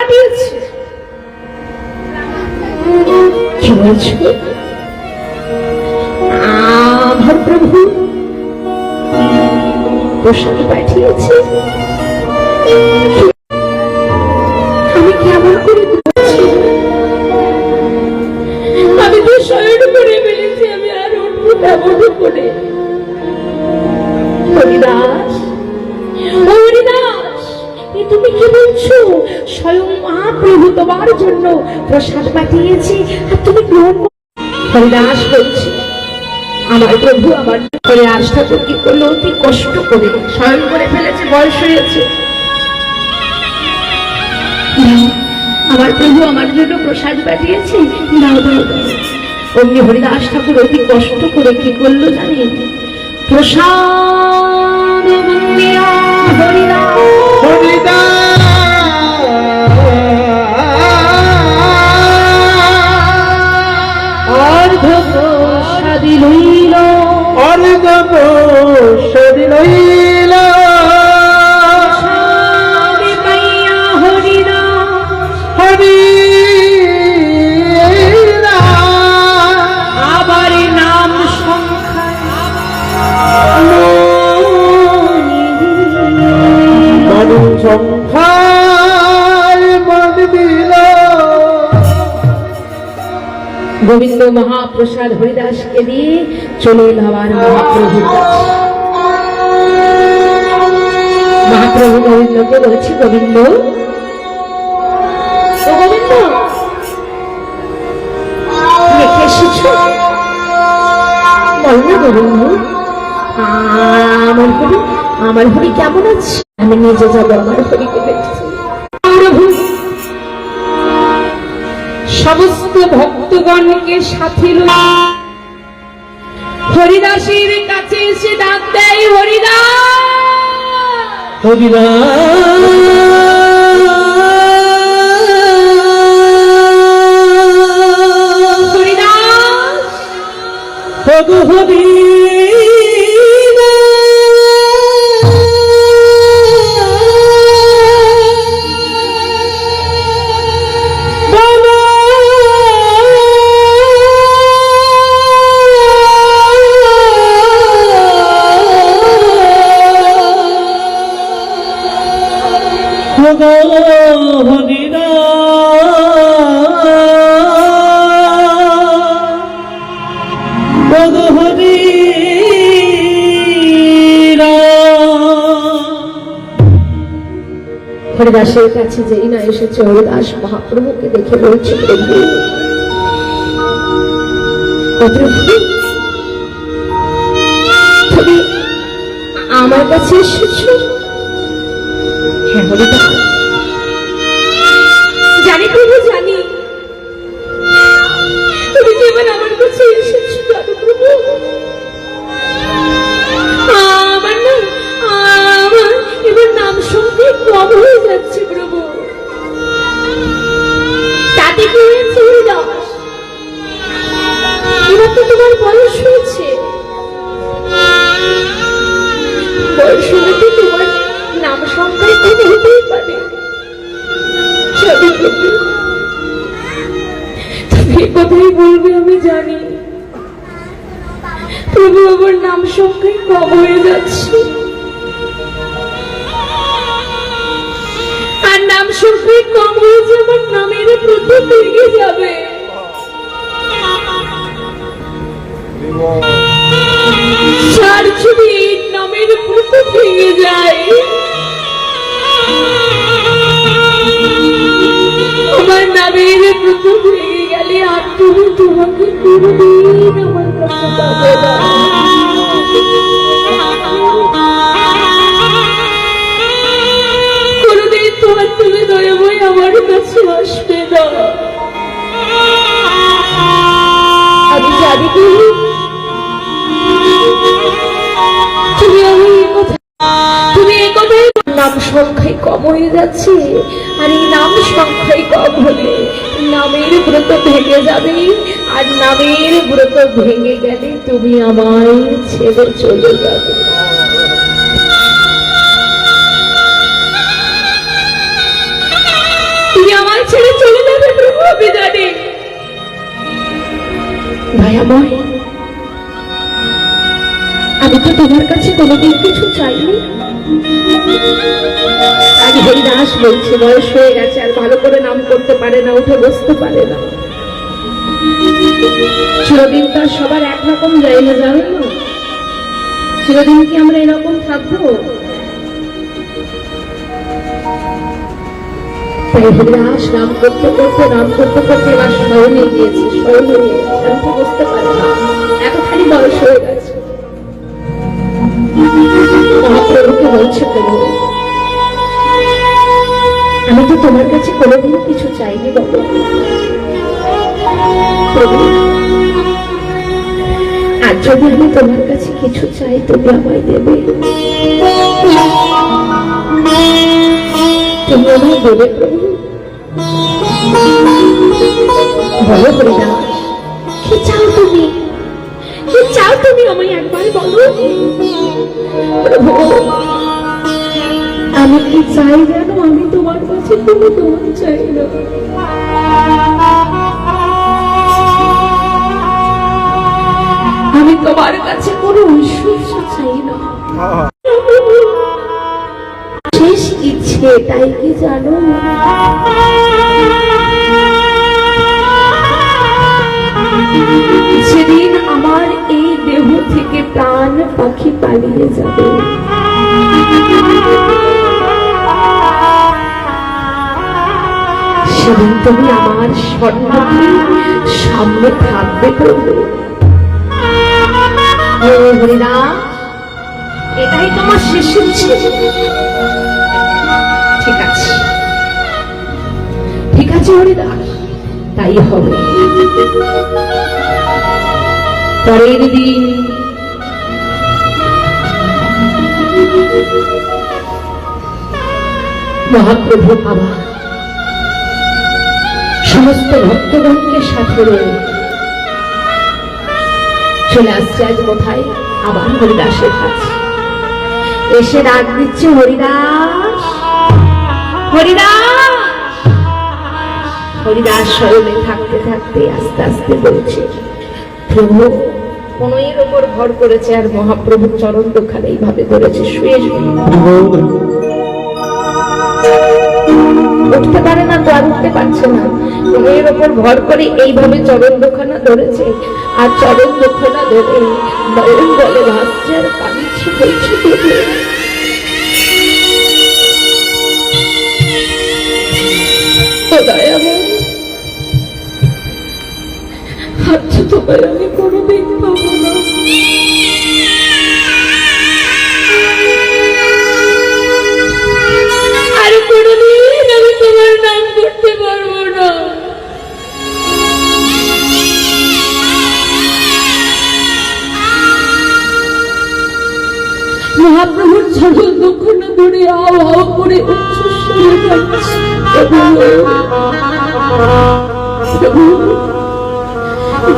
পাঠিয়েছে। কি বলছো? আমার প্রভু প্রসাদ পাঠিয়েছে? আমি কেমন করে বলছি? আমি তো শয়ন করে ফেলেছি, আমি আর উঠবো কেমন করে? হরিদাস, হরিদাস, তুমি কি বলছো? স্বয়ং মহাপ্রভু তোমার জন্য প্রসাদ পাঠিয়েছি আর তুমি গ্রহণ। হরিদাস বলছি, আমার প্রভু আমার করে আস্থা তো কি করলো, অতি কষ্ট করে স্বয়ং করে ফেলেছে, বয়স হয়েছে। আমার প্রভু আমার জন্য প্রসাদ পাঠিয়েছে, দাও দাও দাও। অমনি হরিদাস ঠাকুর অতি কষ্ট করে কি করলো জানেন? প্রসাদ হরিদাস অর্ঘ প্রসাদী লইল, অর্ঘ প্রসাদী লইল। পাইয়া হরিদাস হরি আবার নাম সংখ্যা মন সংখ্যায় মন দিল। গোবিন্দ মহাপ্রসাদ হরিদাসকে দিয়ে চলে এল আবার মহাপ্রভুর কাছে। মহাপ্রভু গোবিন্দকে বলছে, গোবিন্দ, ও গোবিন্দ, রেখে এসেছ? বল না গোবিন্দ, আমার হরি কেমন আছে? আমি নিজে যাবো আমার হরিকে দেখছি। প্রভু সমস্ত ভক্তগণকে সাথে লইয়া হরিদাসের কাছে এসে ডাক দেয়, হরিদাস, হরিদাস, হরিদাসের কাছে যেই না এসেছে, হরিদাস মহাপ্রভুকে দেখে বলছে, প্রভু, তুমি আমার কাছে এসেছো? হ্যাঁ হরিদাস, জানি প্রভু, জানি তুমি যে এবার আমার কাছে এসেছো। জানো প্রভু, আমার এবার নাম শুনতে কম হয়ে যাচ্ছে প্রভু। তাতে কি হয়েছে হরিদাস? এবার তো তোমার বয়স হয়েছে, বয়স হলে তো তোমার নাম সংখ্যায় কম হতেই পারে। তুমি কথাই বলবে আমি জানি, প্রভু আমার নাম সংখ্যায় কম হয়ে যাচ্ছে, আর নাম সংখ্যায় কম হয়েছে, আমার নামের প্রতি ভেঙে যাবে। সার যদি এই নামের প্রতি ভেঙে যায়, আমার নামের প্রতি ভেঙে গেলে আর তুমি তোমাকে কোনদিন আমার কাছে পাবে না। কোনদিন তোমার তুমি দয়া বই আমার কাছে আসবে না। আমি জানি তুমি এই কথাই নাম সংখ্যায় কম হয়ে যাচ্ছে, আর এই নাম সংখ্যায় কম হলে নামের ব্রত ভেঙে যাবে, আর নামের ব্রত ভেঙে গেলে তুমি আমায় ছেড়ে চলে যাবে। তুমি আমি জানি। দয়াময়, আমি তো তোমার কাছে কোনোদিন কিছু চাইনি। আজ হরিদাস বলছে বয়স হয়ে গেছে, আর ভালো করে নাম করতে পারে না, উঠে বসতে পারে না। চিরদিন তো আর সবার একরকম যায় না, জানো না? চিরদিন কি আমরা এরকম থাকবো? তাই হরিদাস নাম করতে করতে এবার শয়নে গিয়েছে, শয়নে গিয়েছে, আমি তো বুঝতে পারি না, এতখানি বয়স হয়ে গেছে। মহাপ্রভুকে বলছে, প্রভু আমি তো তোমার কাছে কোনোদিন কিছু চাইনি বাবা। প্রভু, আর যদি আমি তোমার কাছে কিছু চাই তুমি আমায় দেবে? তুমি আমায় দেবে প্রভু? বলো হরিদাস, কি চাও তুমি? কি চাও তুমি আমায় একবার বলো। প্রভু, আমি কি চাই জানো? আমি তোমার কাছে কোনো দোয়া চাই না, আমি তোমার কাছে কোনো ঐশ্বর্য চাই না। শেষ ইচ্ছে এটাই কি জানো? সেদিন আমার এই দেহ থেকে প্রাণ পাখি পালিয়ে যাবে, সেদিন তুমি আমার স্বর্ণকে সামনে থাকবে প্রভু। হরিদাস, এটাই তোমার শেষ ইচ্ছে? ঠিক আছে, ঠিক আছে হরিদাস, তাই হবে। পরের দিন মহাপ্রভু আবার সমস্ত ভক্তগণকে সাথে রয়ে চলে আসছে আজ কোথায়? আবার হরিদাসের কাছে এসে ডাক দিচ্ছে, হরিদাস, হরিদাস। হরিদাস শয়নে থাকতে থাকতে আস্তে আস্তে বলছে, প্রভু। কোনয়ের ওপর ভর করেছে আর মহাপ্রভুর চরণ দুখানে এইভাবে ধরেছে, শুয়ে শুয়ে। উঠতে পারে না তো, আর উঠতে পারছে না। কোনয়ের ওপর ভর করে এইভাবে চরণ দুখানা ধরেছে, আর চরণ দুখানা ধরে নয়ন জলে ভাসছে আর কাঁদছে, বলছে প্রভু দয়াময়, আচ্ছা তোমায় আমি কোনোদিন পাবো না। আর কোনোদিন আমি তোমার নাম করতে পারবো না। মহাপ্রভুর চরণ দুখানা ধরে আও আও করে উচ্চস্বরে কাঁদছে,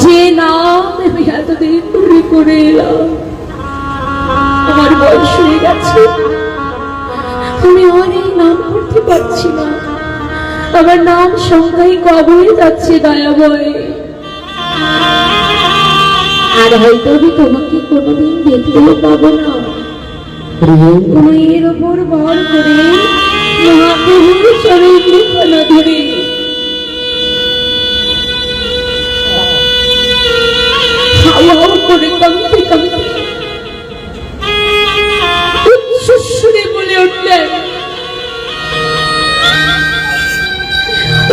যে নাম আমি এতদিন ধরে করে এলাম, আমার বয়স হয়ে গেছে, আমি আর এই নাম করতে পারছি না, আমার নাম সংখ্যাই কম হয়ে যাচ্ছে দয়াময়। আর হয়তো আমি তোমাকে কোনোদিন দেখতেও পাবো না। এর ওপর ভর করে মহাপ্রভুর চরণ দুখানা ধরে হাওয়া করে কাঁদতে কাঁদতে উচ্চস্বরে বলে উঠলেন,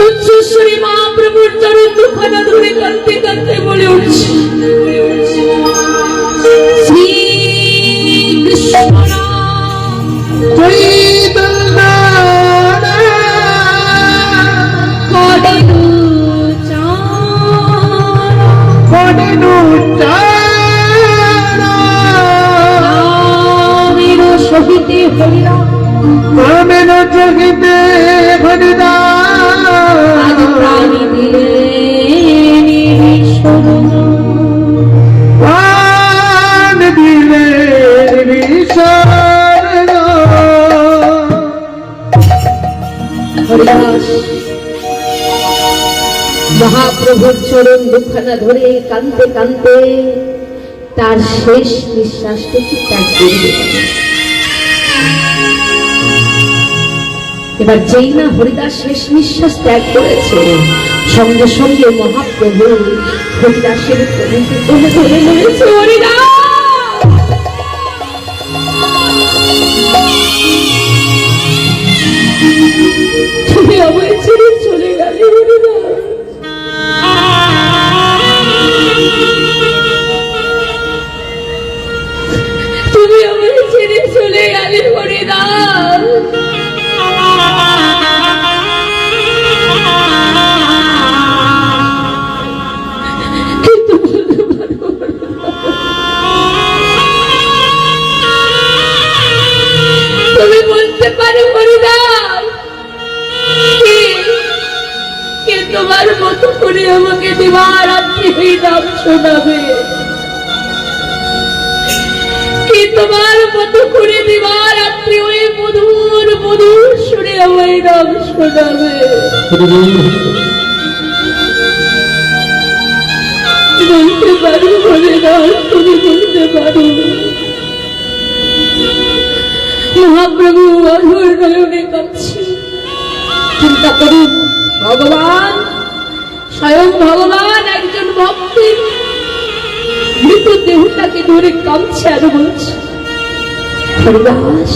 উচ্চস্বরে মহাপ্রভুর চরণ দুখানা ধরে কাঁদতে কাঁদতে বলে উঠছে, শ্রীকৃষ্ণ সহিতে হরিনাম, প্রাণের জগিতে হরিনাম, প্রাণী দিলে প্রাণ দিলে হরিদাস মহাপ্রভুর চরণ দুখানা ধরে কাঁদতে কাঁদতে তার শেষ নিঃশ্বাসটুকু ত্যাগ করবে। এবার যেই না হরিদাস শেষ নিঃশ্বাস ত্যাগ করেছে, সঙ্গে সঙ্গে মহাপ্রভু হরিদাসের প্রভুকে তুলে ধরে নিয়েছে। হরিদাস, তুমি আমায় ছেড়ে চলে গেলে হরিদাস, তুমি আমায় ছেড়ে চলে গেলে হরিদাস। তুমি বলতে পারো হরিদাস, কে তোমার মতো করে আমাকে দিবারাত্রি এই নাম শোনাবে? কে তোমার মতো করে দিবারাত্রি ওই মধুর মধুর সুরে আমায় নাম শোনাবে? বলতে পারো হরিদাস, তুমি বলতে পারো? মহাপ্রভু অধুর নয়নে কাঁদছে। চিন্তা করুন, ভগবান, স্বয়ং ভগবান একজন ভক্তের মৃত দেহটাকে ধরে কাঁদছে আর বলছে, হরিদাস,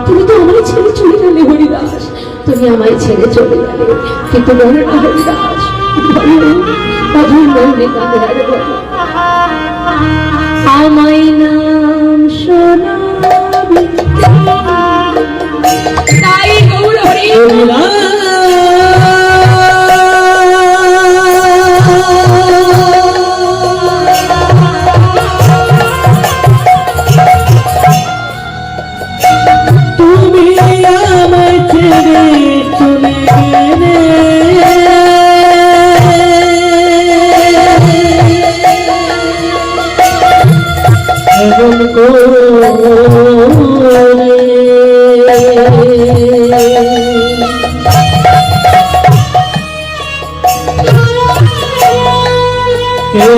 তুমি তো আমায় ছেড়ে চলে গেলে হরিদাস, তুমি আমায় ছেড়ে চলে গেলে, কিন্তু বলো না হরিদাস, বলো, অধুর নয়নে কাঁদে আর বলো, আমায় নাম শোনাবি? তাই গৌর হরি তুমি আমায় ছেড়ে চলে গেলে, এমন করে কে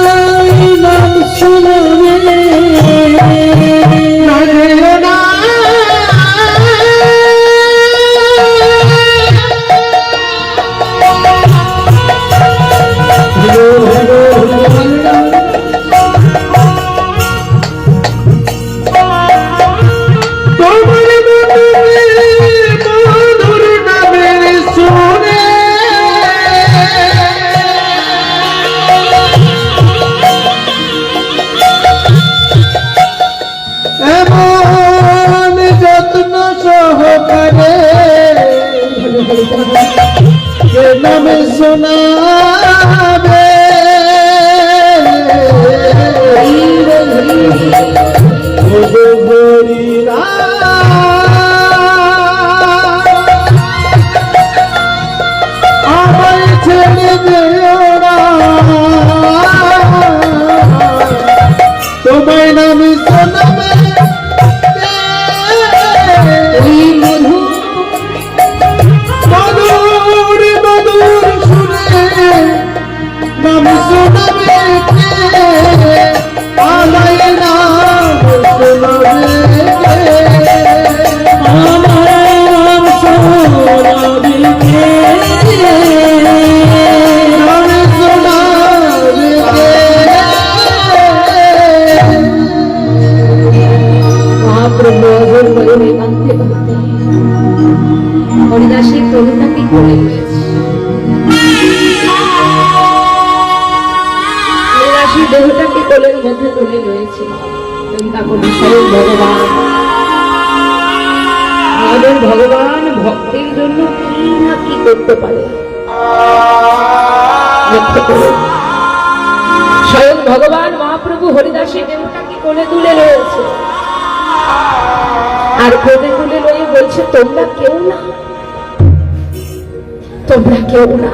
আমায় নাম শোনাবে? নামে শোনাবে আমায় ছেড়ে দিও না, তোমায় নামে শোনাবে নাম শোনাবে, আমায় নাম শোনাবে, আমায় নাম শোনাবে, নাম শোনাবে। মহাপ্রভু অধুর নয়নে কাঁদতে কাঁদতে হরিদাসের প্রভুতাকে কোলে রয়েছে। দেহটাকে কোলের মধ্যে তুলে রয়েছে। চিন্তা করুন, স্বয়ং ভগবান, আমাদের ভগবান ভক্তের জন্য কি না কি করতে পারে। লক্ষ্য করুন, স্বয়ং ভগবান মহাপ্রভু হরিদাসের দেহটাকে কোলে তুলে রয়েছে, আর কোলে তুলে রয়ে বলছে, তোমরা কেউ না, তোমরা কেউ না,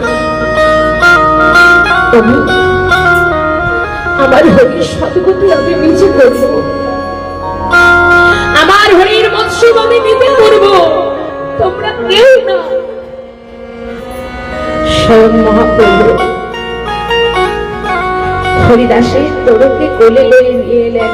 আমার হরির সদ্গতি আমি নিজে করব, আমার হরির মৎস্য আমি নিজে করব, কেউ না। স্বয়ং মহাপ্রভু হরিদাসের তোরকে কোলে লয়ে নিয়ে এলেন।